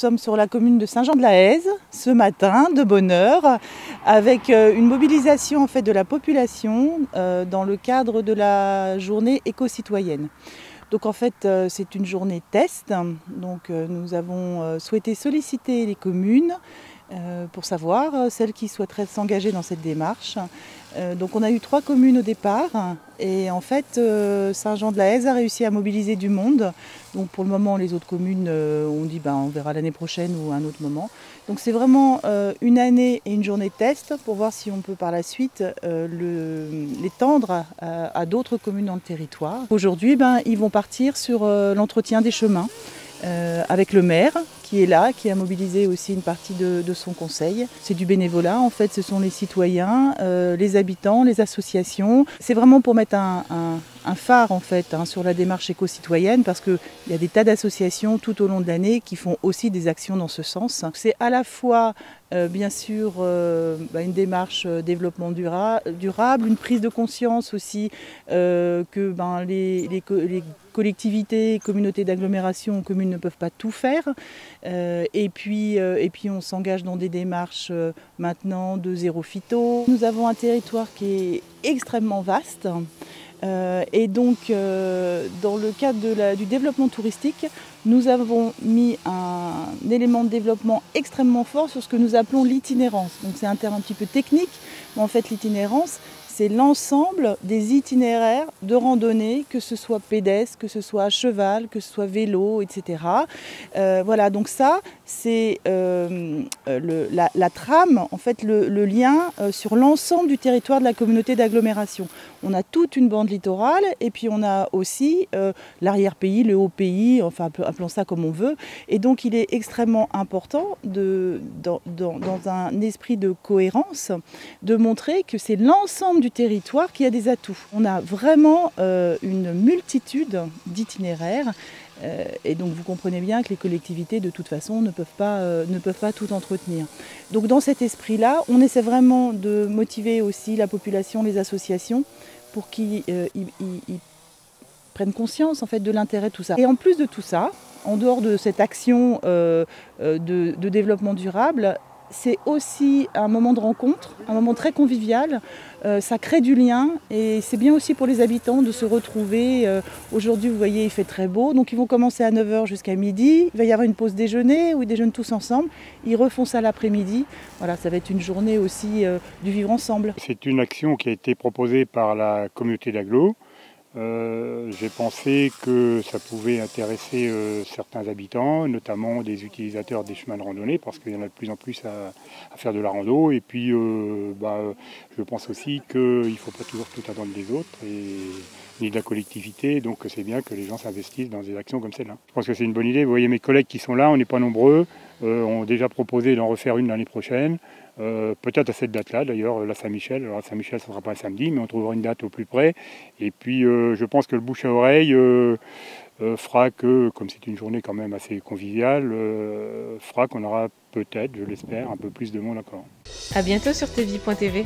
sommes sur la commune de Saint-Jean-de-la-Hèze ce matin, de bonne heure, avec une mobilisation en fait, de la population dans le cadre de la journée éco-citoyenne. Donc en fait c'est une journée test, donc nous avons souhaité solliciter les communes pour savoir celles qui souhaiteraient s'engager dans cette démarche. Donc on a eu 3 communes au départ et en fait Saint-Jean-de-la-Hèze a réussi à mobiliser du monde. Donc pour le moment les autres communes ont dit on verra l'année prochaine ou à un autre moment. Donc c'est vraiment une année et une journée test pour voir si on peut par la suite l'étendre à d'autres communes dans le territoire. Aujourd'hui ils vont partir sur l'entretien des chemins avec le maire qui est là, qui a mobilisé aussi une partie de son conseil. C'est du bénévolat en fait, ce sont les citoyens, les habitants, les associations. C'est vraiment pour mettre un phare en fait sur la démarche éco-citoyenne parce qu'il y a des tas d'associations tout au long de l'année qui font aussi des actions dans ce sens. C'est à la fois bien sûr une démarche développement durable, une prise de conscience aussi que les collectivités, communautés d'agglomération, communes ne peuvent pas tout faire. Et puis on s'engage dans des démarches maintenant de zéro phyto. Nous avons un territoire qui est extrêmement vaste. Et donc, dans le cadre du développement touristique, nous avons mis un élément de développement extrêmement fort sur ce que nous appelons l'itinérance. Donc c'est un terme un petit peu technique, mais en fait l'itinérance, c'est l'ensemble des itinéraires de randonnée, que ce soit pédestre, que ce soit à cheval, que ce soit vélo, etc. Voilà, donc ça, c'est la trame, en fait, le lien sur l'ensemble du territoire de la communauté d'agglomération. On a toute une bande littorale et puis on a aussi l'arrière-pays, le haut-pays, enfin appelons ça comme on veut. Et donc il est extrêmement important, dans un esprit de cohérence, de montrer que c'est l'ensemble du territoire qui a des atouts. On a vraiment une multitude d'itinéraires et donc vous comprenez bien que les collectivités de toute façon ne peuvent pas tout entretenir. Donc dans cet esprit-là, on essaie vraiment de motiver aussi la population, les associations pour qu'ils prennent conscience en fait, de l'intérêt de tout ça. Et en plus de tout ça, en dehors de cette action de développement durable, c'est aussi un moment de rencontre, un moment très convivial. Ça crée du lien et c'est bien aussi pour les habitants de se retrouver. Aujourd'hui, vous voyez, il fait très beau, donc ils vont commencer à 9 h jusqu'à midi. Il va y avoir une pause déjeuner où ils déjeunent tous ensemble. Ils refont ça l'après-midi. Voilà, ça va être une journée aussi du vivre ensemble. C'est une action qui a été proposée par la communauté d'agglo. J'ai pensé que ça pouvait intéresser certains habitants, notamment des utilisateurs des chemins de randonnée, parce qu'il y en a de plus en plus à faire de la rando. Et puis, je pense aussi qu'il ne faut pas toujours tout attendre des autres, ni de la collectivité. Donc, c'est bien que les gens s'investissent dans des actions comme celle-là. Je pense que c'est une bonne idée. Vous voyez mes collègues qui sont là, on n'est pas nombreux, ont déjà proposé d'en refaire une l'année prochaine. Peut-être à cette date-là, d'ailleurs, la Saint-Michel. Alors, la Saint-Michel, ça ne sera pas un samedi, mais on trouvera une date au plus près. Et puis, je pense que le bouche à oreille fera que, comme c'est une journée quand même assez conviviale, fera qu'on aura peut-être, je l'espère, un peu plus de monde encore. À bientôt sur tvie.tv.